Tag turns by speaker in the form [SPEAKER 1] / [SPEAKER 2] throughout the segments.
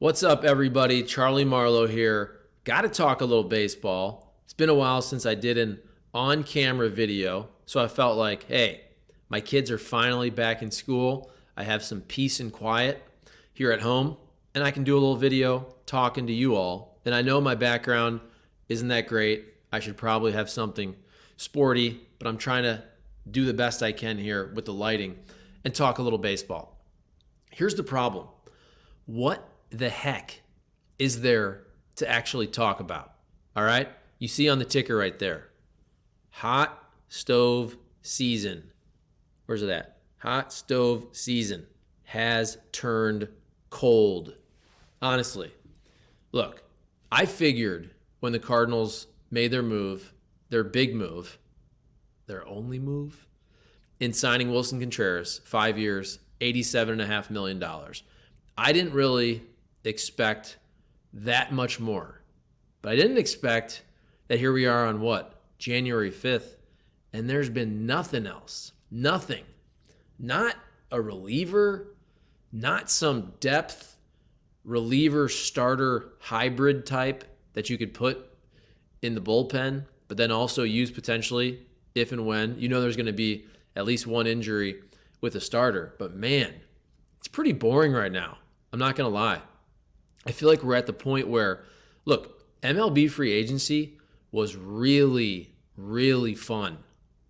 [SPEAKER 1] What's up, everybody? Charlie Marlow here. Got to talk a little baseball. It's been a while since I did an on-camera video, so I felt like, hey, my kids are finally back in school. I have some peace and quiet here at home, and I can do a little video talking to you all. And I know my background isn't that great. I should probably have something sporty, but I'm trying to do the best I can here with the lighting and talk a little baseball. Here's the problem. What the heck is there to actually talk about? All right? You see on the ticker right there. Hot stove season. Where's it at? Hot stove season has turned cold. Honestly. Look, I figured when the Cardinals made their move, their big move, their only move, in signing Wilson Contreras, 5 years, $87.5 million. I didn't really expect that much more. But I didn't expect that here we are on January 5th, and there's been nothing else. Nothing. Not a reliever, not some depth reliever starter hybrid type that you could put in the bullpen, but then also use potentially if and when. You know there's going to be at least one injury with a starter. But man, it's pretty boring right now. I'm not going to lie. I feel like we're at the point where, look, MLB free agency was really, really fun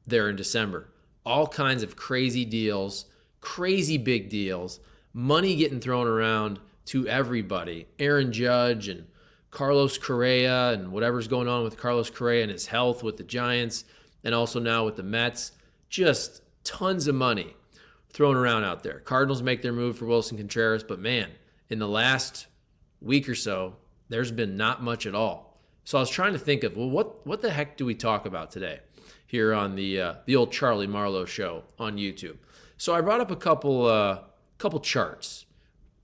[SPEAKER 1] there in December. All kinds of crazy deals, crazy big deals, money getting thrown around to everybody. Aaron Judge and Carlos Correa and whatever's going on with Carlos Correa and his health with the Giants and also now with the Mets. Just tons of money thrown around out there. Cardinals make their move for Wilson Contreras, but man, in the last week or so, there's been not much at all. So I was trying to think of, well, what the heck do we talk about today here on the old Charlie Marlow show on YouTube? So I brought up a couple charts.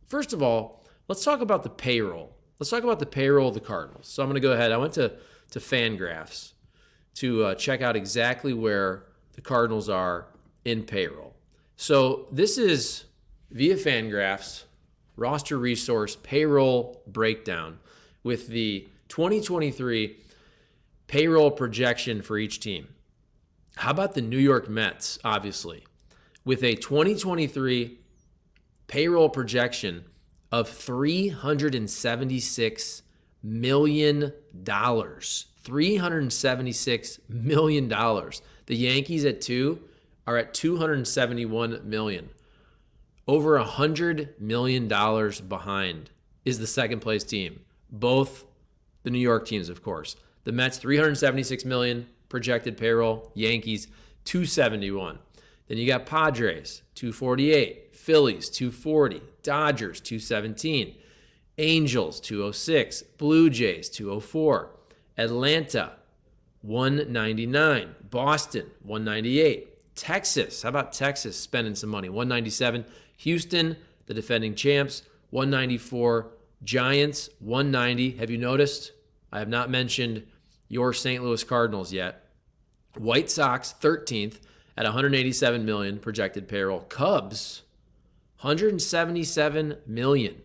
[SPEAKER 1] First of all, let's talk about the payroll. Let's talk about the payroll of the Cardinals. So I'm going to go ahead. I went to Fangraphs to check out exactly where the Cardinals are in payroll. So this is via Fangraphs roster resource payroll breakdown with the 2023 payroll projection for each team. How about the New York Mets, obviously, with a 2023 payroll projection of $376 million. $376 million. The Yankees at 2 are at $271 million. Over $100 million behind is the second place team. Both the New York teams, of course. The Mets, $376 million projected payroll. Yankees, $271. Then you got Padres, $248. Phillies, $240. Dodgers, $217. Angels, $206. Blue Jays, $204. Atlanta, $199. Boston, $198. Texas, how about Texas spending some money? $197. Houston, the defending champs, $194. Giants, $190. Have you noticed? I have not mentioned your St. Louis Cardinals yet. White Sox, 13th at $187 million projected payroll. Cubs, $177 million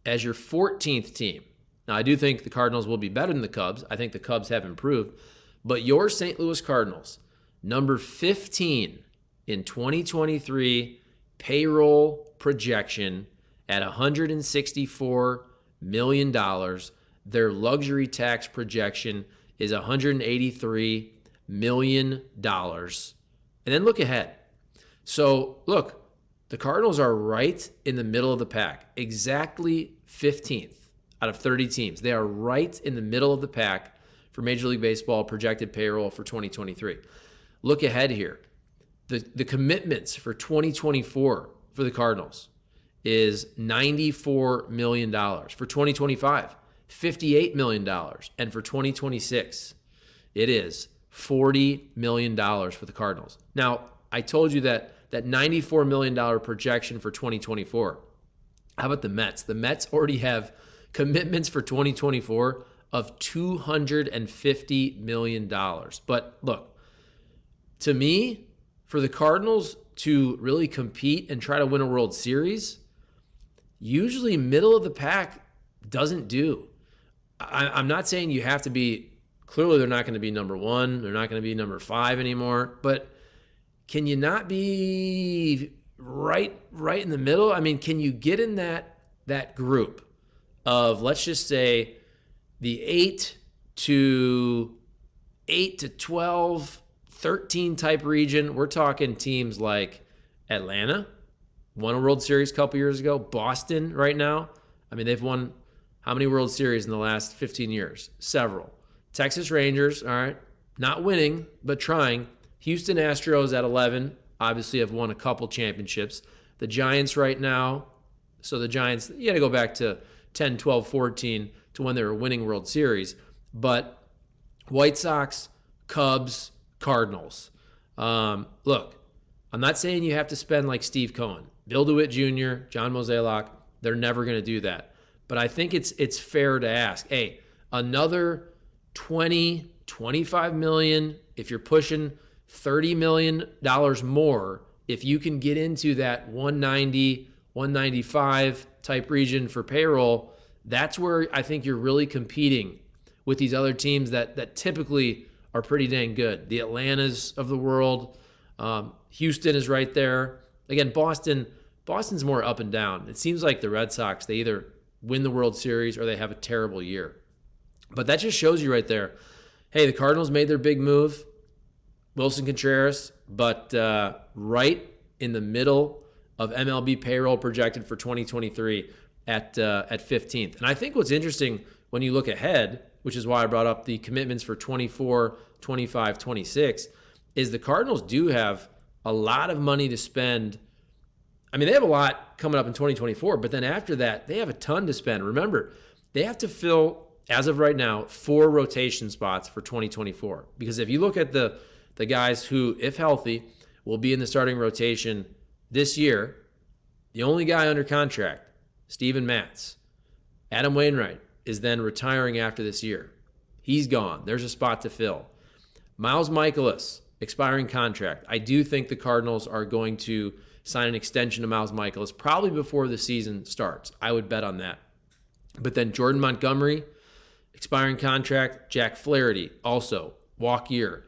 [SPEAKER 1] as your 14th team. Now, I do think the Cardinals will be better than the Cubs. I think the Cubs have improved. But your St. Louis Cardinals, number 15 in 2023 payroll projection at $164 million. Their luxury tax projection is $183 million. And then look ahead. So, look, the Cardinals are right in the middle of the pack, exactly 15th out of 30 teams. They are right in the middle of the pack for Major League Baseball projected payroll for 2023. Look ahead here. The commitments for 2024 for the Cardinals is $94 million. For 2025, $58 million. And for 2026, it is $40 million for the Cardinals. Now, I told you that $94 million projection for 2024. How about the Mets? The Mets already have commitments for 2024 of $250 million. But look, to me, for the Cardinals to really compete and try to win a World Series, usually middle of the pack doesn't do. I'm not saying you have to be, clearly they're not going to be number 1. They're not going to be number 5 anymore. But can you not be right in the middle? I mean, can you get in that group of, let's just say, the 8 to 12, 13 type region? We're talking teams like Atlanta, won a World Series a couple years ago. Boston right now, I mean, they've won how many World Series in the last 15 years? Several. Texas Rangers, all right, not winning, but trying. Houston Astros at 11, obviously have won a couple championships. The Giants right now, so the Giants, you got to go back to 10, 12, 14 to when they were winning World Series. But White Sox, Cubs, Cardinals. Look, I'm not saying you have to spend like Steve Cohen, Bill DeWitt Jr., John Mozeliak. They're never going to do that. But I think it's fair to ask, hey, another 20, 25 million, if you're pushing $30 million more, if you can get into that 190, 195 type region for payroll, that's where I think you're really competing with these other teams that typically are pretty dang good. The Atlantas of the world. Houston is right there. Again, Boston's more up and down. It seems like the Red Sox, they either win the World Series or they have a terrible year. But that just shows you right there, hey, the Cardinals made their big move, Wilson Contreras, but right in the middle of MLB payroll projected for 2023 at 15th. And I think what's interesting when you look ahead, which is why I brought up the commitments for 24, 25, 26, is the Cardinals do have a lot of money to spend. I mean, they have a lot coming up in 2024, but then after that, they have a ton to spend. Remember, they have to fill, as of right now, 4 rotation spots for 2024. Because if you look at the guys who, if healthy, will be in the starting rotation this year, the only guy under contract, Steven Matz. Adam Wainwright is then retiring after this year. He's gone. There's a spot to fill. Miles Mikolas, expiring contract. I do think the Cardinals are going to sign an extension to Miles Mikolas probably before the season starts. I would bet on that. But then Jordan Montgomery, expiring contract. Jack Flaherty, also walk year.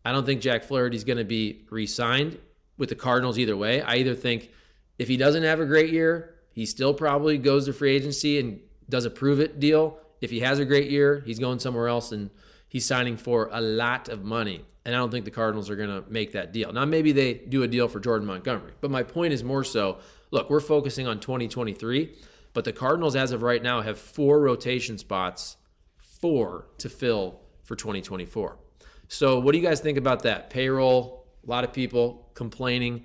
[SPEAKER 1] I don't think Jack Flaherty's going to be re-signed with the Cardinals either way. I either think if he doesn't have a great year, he still probably goes to free agency and does a prove-it deal. If he has a great year, he's going somewhere else and he's signing for a lot of money. And I don't think the Cardinals are going to make that deal. Now, maybe they do a deal for Jordan Montgomery. But my point is more so, look, we're focusing on 2023, but the Cardinals, as of right now, have 4 rotation spots, 4 to fill for 2024. So what do you guys think about that? Payroll, a lot of people complaining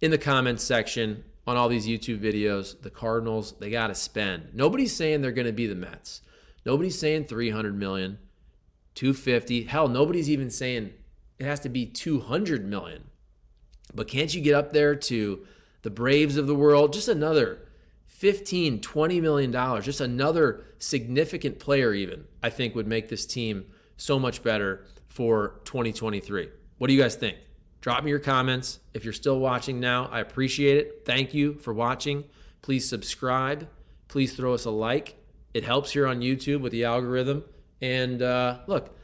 [SPEAKER 1] in the comments section on all these YouTube videos. The Cardinals, they got to spend. Nobody's saying they're going to be the Mets. Nobody's saying $300 million, $250. Hell, nobody's even saying it has to be $200 million. But can't you get up there to the Braves of the world? Just another $15, $20 million. Just another significant player even, I think, would make this team so much better for 2023. What do you guys think? Drop me your comments. If you're still watching now, I appreciate it. Thank you for watching. Please subscribe. Please throw us a like. It helps here on YouTube with the algorithm. And look,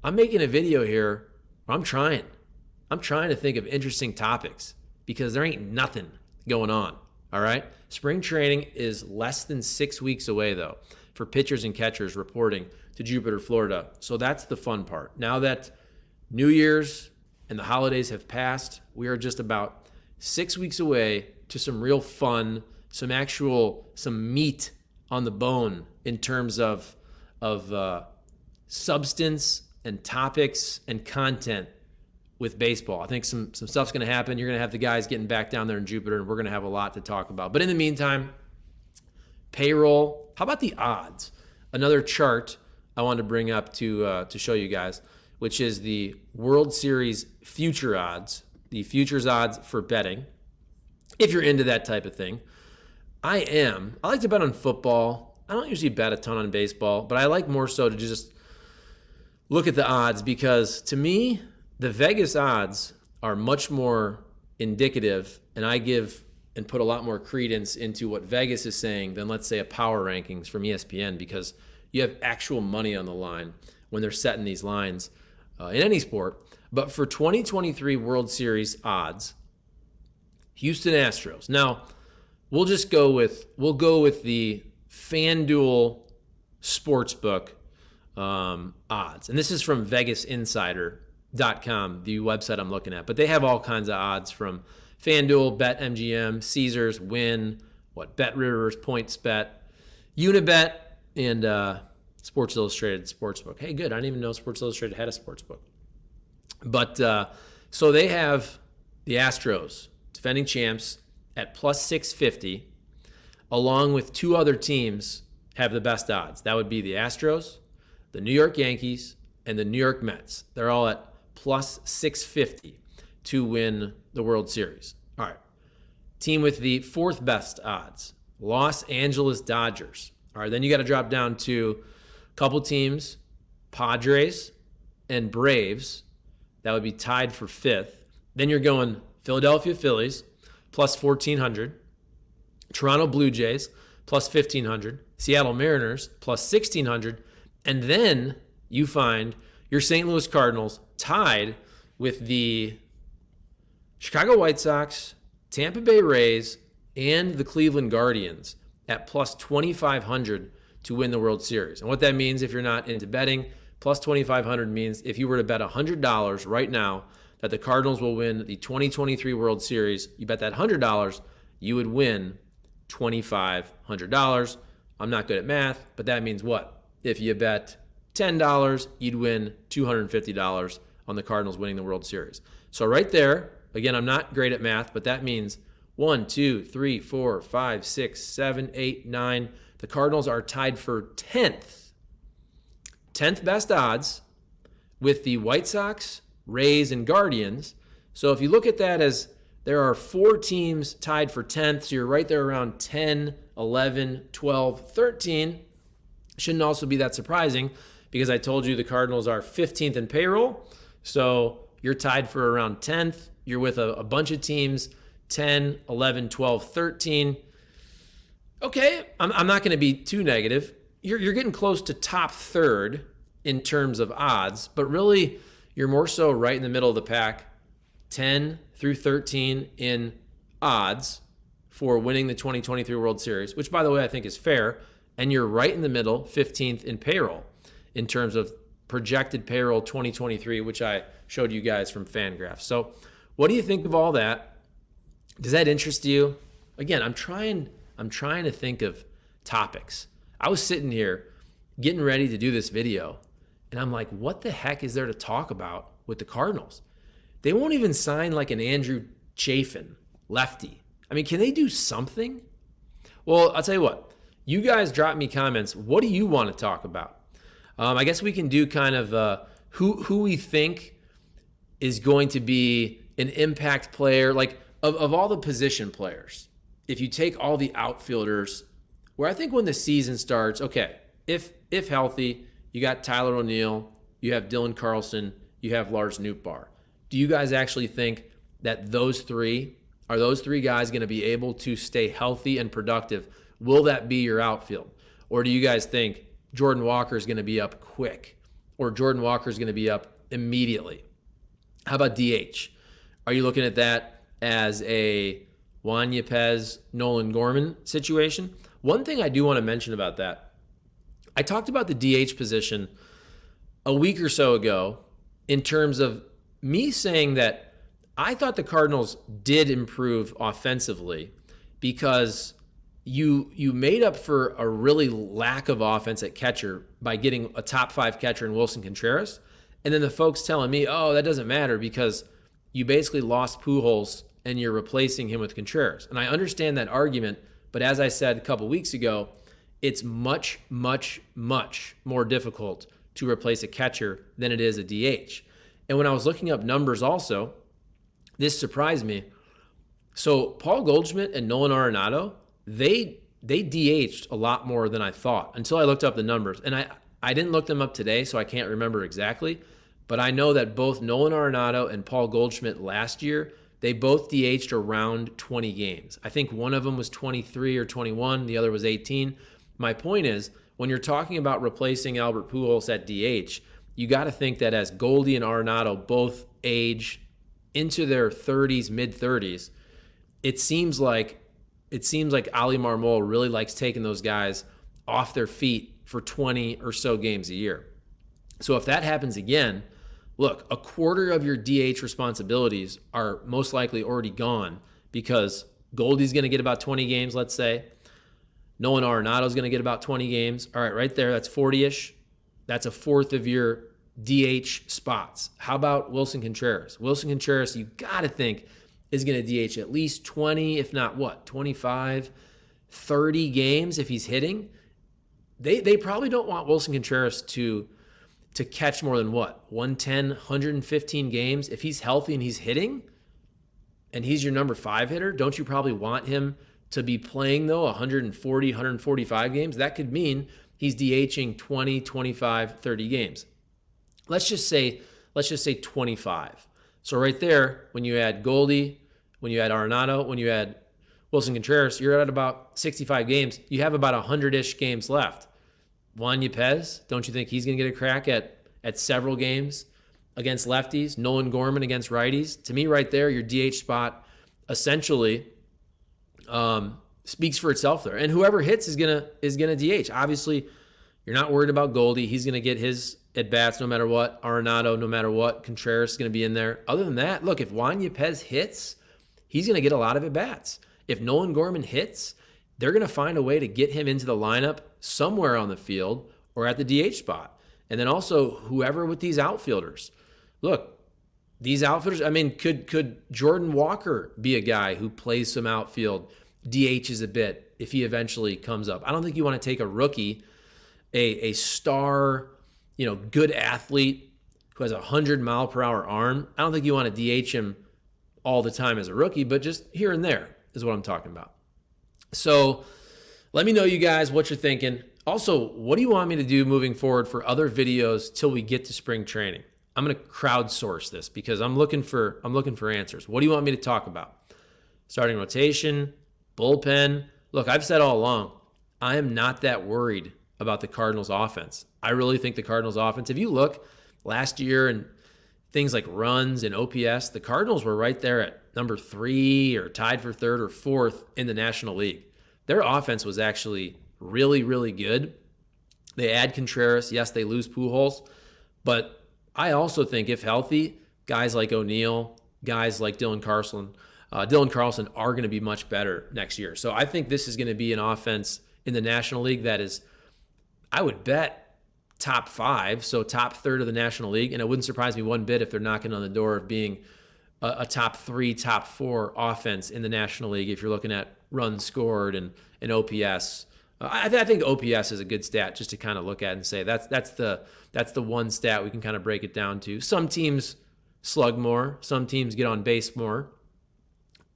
[SPEAKER 1] I'm making a video here. I'm trying to think of interesting topics because there ain't nothing going on, all right? Spring training is less than 6 weeks away, though, for pitchers and catchers reporting to Jupiter, Florida. So that's the fun part. Now that New Year's and the holidays have passed, we are just about 6 weeks away to some real fun, some meat on the bone in terms of substance and topics and content with baseball. I think some stuff's going to happen. You're going to have the guys getting back down there in Jupiter, and we're going to have a lot to talk about. But in the meantime, payroll. How about the odds? Another chart I wanted to bring up to show you guys, which is the World Series future odds, the futures odds for betting, if you're into that type of thing. I like to bet on football. I don't usually bet a ton on baseball, but I like more so to just look at the odds because to me, the Vegas odds are much more indicative, and I give and put a lot more credence into what Vegas is saying than, let's say, a power rankings from ESPN, because you have actual money on the line when they're setting these lines in any sport. But for 2023 World Series odds, Houston Astros. Now, we'll go with the FanDuel Sportsbook odds. And this is from VegasInsider.com, the website I'm looking at. But they have all kinds of odds from FanDuel, BetMGM, Caesars, Win, BetRivers, PointsBet, Unibet, and Sports Illustrated Sportsbook. Hey, good. I didn't even know Sports Illustrated had a sportsbook. But so they have the Astros, defending champs, at plus 650, along with two other teams have the best odds. That would be the Astros, the New York Yankees, and the New York Mets. They're all at plus 650 to win the World Series. All right. Team with the fourth best odds, Los Angeles Dodgers. All right, then you got to drop down to a couple teams, Padres and Braves. That would be tied for fifth. Then you're going Philadelphia Phillies, plus 1,400. Toronto Blue Jays, plus 1,500. Seattle Mariners, plus 1,600. And then you find your St. Louis Cardinals tied with the Chicago White Sox, Tampa Bay Rays, and the Cleveland Guardians at plus 2,500 to win the World Series. And what that means, if you're not into betting, plus 2,500 means if you were to bet $100 right now that the Cardinals will win the 2023 World Series, you bet that $100, you would win $2,500. I'm not good at math, but that means what? If you bet $10, you'd win $250 on the Cardinals winning the World Series. So right there, again, I'm not great at math, but that means 1, 2, 3, 4, 5, 6, 7, 8, 9. The Cardinals are tied for 10th best odds with the White Sox, Rays, and Guardians. So if you look at that as there are four teams tied for 10th, so you're right there around 10, 11, 12, 13. Shouldn't also be that surprising because I told you the Cardinals are 15th in payroll. So you're tied for around 10th. You're with a bunch of teams, 10, 11, 12, 13. Okay, I'm not going to be too negative. You're getting close to top third in terms of odds, but really you're more so right in the middle of the pack, 10 through 13 in odds for winning the 2023 World Series, which, by the way, I think is fair. And you're right in the middle, 15th in payroll in terms of projected payroll 2023, which I showed you guys from Fangraphs. So what do you think of all that? Does that interest you? Again, I'm trying to think of topics. I was sitting here getting ready to do this video, and I'm like, what the heck is there to talk about with the Cardinals? They won't even sign like an Andrew Chafin, lefty. I mean, can they do something? Well, I'll tell you what. You guys drop me comments. What do you want to talk about? I guess we can do kind of who we think is going to be an impact player. Like of all the position players, if you take all the outfielders, where I think when the season starts, okay, if healthy, you got Tyler O'Neill, you have Dylan Carlson, you have Lars Nootbaar. Do you guys actually think that those three guys going to be able to stay healthy and productive? Will that be your outfield? Or do you guys think Jordan Walker is going to be up quick? Or Jordan Walker is going to be up immediately? How about DH? Are you looking at that as a Juan Yepez, Nolan Gorman situation? One thing I do want to mention about that, I talked about the DH position a week or so ago in terms of me saying that I thought the Cardinals did improve offensively because you made up for a really lack of offense at catcher by getting a top 5 catcher in Wilson Contreras. And then the folks telling me, oh, that doesn't matter because you basically lost Pujols and you're replacing him with Contreras. And I understand that argument, but as I said a couple weeks ago, it's much, much, much more difficult to replace a catcher than it is a DH. And when I was looking up numbers also, this surprised me. So Paul Goldschmidt and Nolan Arenado, they DH'd a lot more than I thought until I looked up the numbers. And I didn't look them up today, so I can't remember exactly. But I know that both Nolan Arenado and Paul Goldschmidt last year they both DH'd around 20 games. I think one of them was 23 or 21, the other was 18. My point is, when you're talking about replacing Albert Pujols at DH, you got to think that as Goldie and Arenado both age into their 30s, mid-30s, it seems like Ali Marmol really likes taking those guys off their feet for 20 or so games a year. So if that happens again, look, a quarter of your DH responsibilities are most likely already gone because Goldie's going to get about 20 games, let's say. Nolan Arenado's going to get about 20 games. All right, right there, that's 40-ish. That's a fourth of your DH spots. How about Wilson Contreras? Wilson Contreras, you got to think, is going to DH at least 20, if not 25, 30 games if he's hitting. They probably don't want Wilson Contreras to catch more than 110, 115 games. If he's healthy and he's hitting and he's your number 5 hitter, don't you probably want him to be playing, though, 140, 145 games? That could mean he's DHing 20, 25, 30 games. Let's just say 25. So right there, when you add Goldie, when you add Arenado, when you add Wilson Contreras, you're at about 65 games. You have about 100-ish games left. Juan Yepez, don't you think he's going to get a crack at several games against lefties? Nolan Gorman against righties? To me, right there, your DH spot essentially speaks for itself there. And whoever hits is gonna DH. Obviously, you're not worried about Goldie. He's going to get his at-bats no matter what. Arenado, no matter what. Contreras is going to be in there. Other than that, look, if Juan Yepez hits, he's going to get a lot of at-bats. If Nolan Gorman hits, they're going to find a way to get him into the lineup somewhere on the field or at the DH spot. And then also whoever with these outfielders. Look, these outfielders, I mean, could Jordan Walker be a guy who plays some outfield, DHs a bit if he eventually comes up? I don't think you want to take a rookie, a star, good athlete who has a 100-mile-per-hour arm. I don't think you want to DH him all the time as a rookie, but just here and there is what I'm talking about. So let me know, you guys, what you're thinking. Also, what do you want me to do moving forward for other videos till we get to spring training? I'm going to crowdsource this because I'm looking for answers. What do you want me to talk about? Starting rotation, bullpen. Look, I've said all along, I am not that worried about the Cardinals offense. I really think the Cardinals offense, if you look last year and things like runs and OPS, the Cardinals were right there at number 3 or tied for 3rd or 4th in the National League. Their offense was actually really, really good. They add Contreras. Yes, they lose Pujols. But I also think if healthy, guys like O'Neill, guys like Dylan Carlson are going to be much better next year. So I think this is going to be an offense in the National League that is, I would bet, top 5, so top third of the National League. And it wouldn't surprise me one bit if they're knocking on the door of being a top 3, top 4 offense in the National League if you're looking at runs scored and OPS. I think OPS is a good stat just to kind of look at and say that's the one stat we can kind of break it down to. Some teams slug more, some teams get on base more.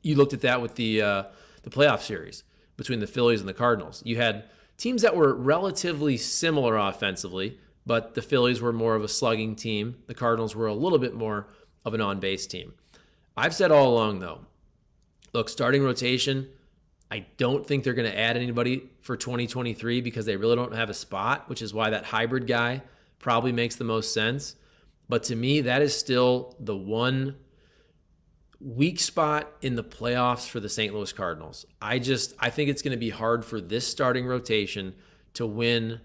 [SPEAKER 1] You looked at that with the playoff series between the Phillies and the Cardinals. You had teams that were relatively similar offensively, but the Phillies were more of a slugging team. The Cardinals were a little bit more of an on-base team. I've said all along, though, look, starting rotation, I don't think they're going to add anybody for 2023 because they really don't have a spot, which is why that hybrid guy probably makes the most sense. But to me, that is still the one weak spot in the playoffs for the St. Louis Cardinals. I think it's going to be hard for this starting rotation to win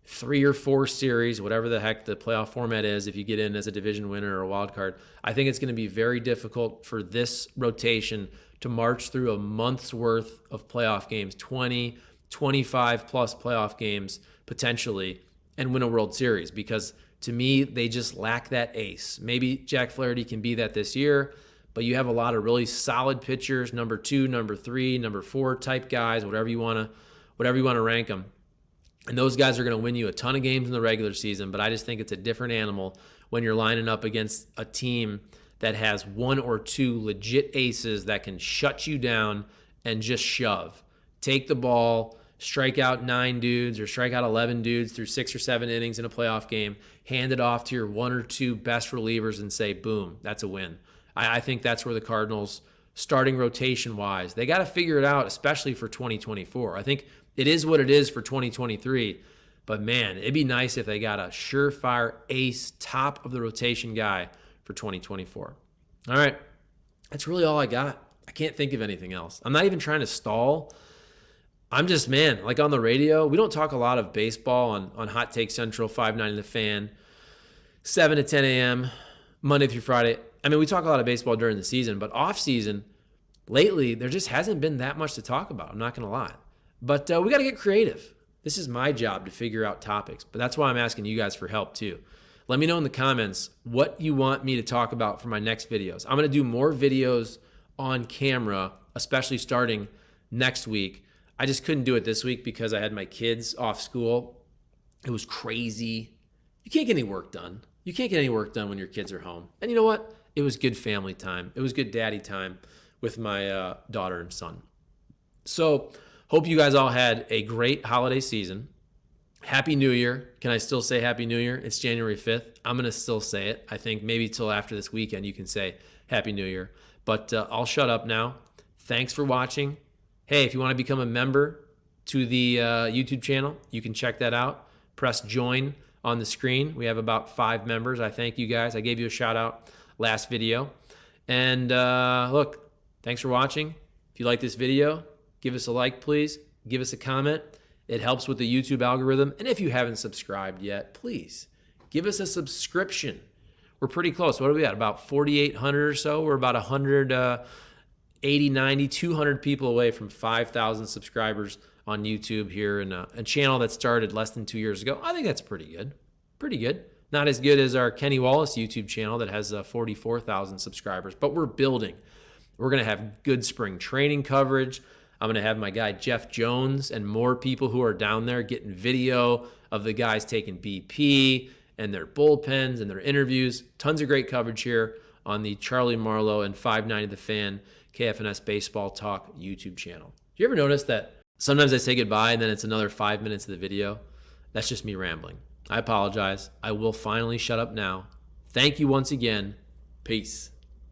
[SPEAKER 1] 3 or 4 series, whatever the heck the playoff format is, if you get in as a division winner or a wild card. I think it's going to be very difficult for this rotation to march through a month's worth of playoff games, 20, 25 plus playoff games potentially, and win a World Series, because to me, they just lack that ace. Maybe Jack Flaherty can be that this year, but you have a lot of really solid pitchers, number 2, number 3, number 4 type guys, whatever you want to rank them. And those guys are going to win you a ton of games in the regular season, but I just think it's a different animal when you're lining up against a team that has 1 or 2 legit aces that can shut you down and just shove. Take the ball, strike out 9 dudes or strike out 11 dudes through 6 or 7 innings in a playoff game, hand it off to your 1 or 2 best relievers and say, boom, that's a win. I think that's where the Cardinals, starting rotation-wise, they got to figure it out, especially for 2024. I think it is what it is for 2023, but man, it'd be nice if they got a surefire ace, top of the rotation guy for 2024. All right, that's really all I got. I can't think of anything else. I'm not even trying to stall. I'm just, man, like on the radio, we don't talk a lot of baseball on Hot Take Central, 590 The Fan, 7 to 10 a.m., Monday through Friday. I mean, we talk a lot of baseball during the season, but off season, lately, there just hasn't been that much to talk about. I'm not going to lie. But we got to get creative. This is my job to figure out topics, but that's why I'm asking you guys for help too. Let me know in the comments what you want me to talk about for my next videos. I'm going to do more videos on camera, especially starting next week. I just couldn't do it this week because I had my kids off school. It was crazy. You can't get any work done. You can't get any work done when your kids are home. And you know what? It was good family time. It was good daddy time with my daughter and son. So hope you guys all had a great holiday season. Happy New Year. Can I still say Happy New Year? It's January 5th. I'm going to still say it. I think maybe till after this weekend you can say Happy New Year. But I'll shut up now. Thanks for watching. Hey, if you want to become a member to the YouTube channel, you can check that out. Press join on the screen. We have about 5 members. I thank you guys. I gave you a shout out last video. And look, thanks for watching. If you like this video, give us a like, please. Give us a comment. It helps with the YouTube algorithm. And if you haven't subscribed yet, please give us a subscription. We're pretty close. What are we at? About 4,800 or so. We're about 180, 90, 200 people away from 5,000 subscribers on YouTube here, and a channel that started less than 2 years ago. I think that's pretty good. Pretty good. Not as good as our Kenny Wallace YouTube channel that has 44,000 subscribers, but we're building. We're going to have good spring training coverage. I'm going to have my guy Jeff Jones and more people who are down there getting video of the guys taking BP and their bullpens and their interviews. Tons of great coverage here on the Charlie Marlow and 590 The Fan KFNS Baseball Talk YouTube channel. Do you ever notice that sometimes I say goodbye and then it's another 5 minutes of the video? That's just me rambling. I apologize. I will finally shut up now. Thank you once again. Peace.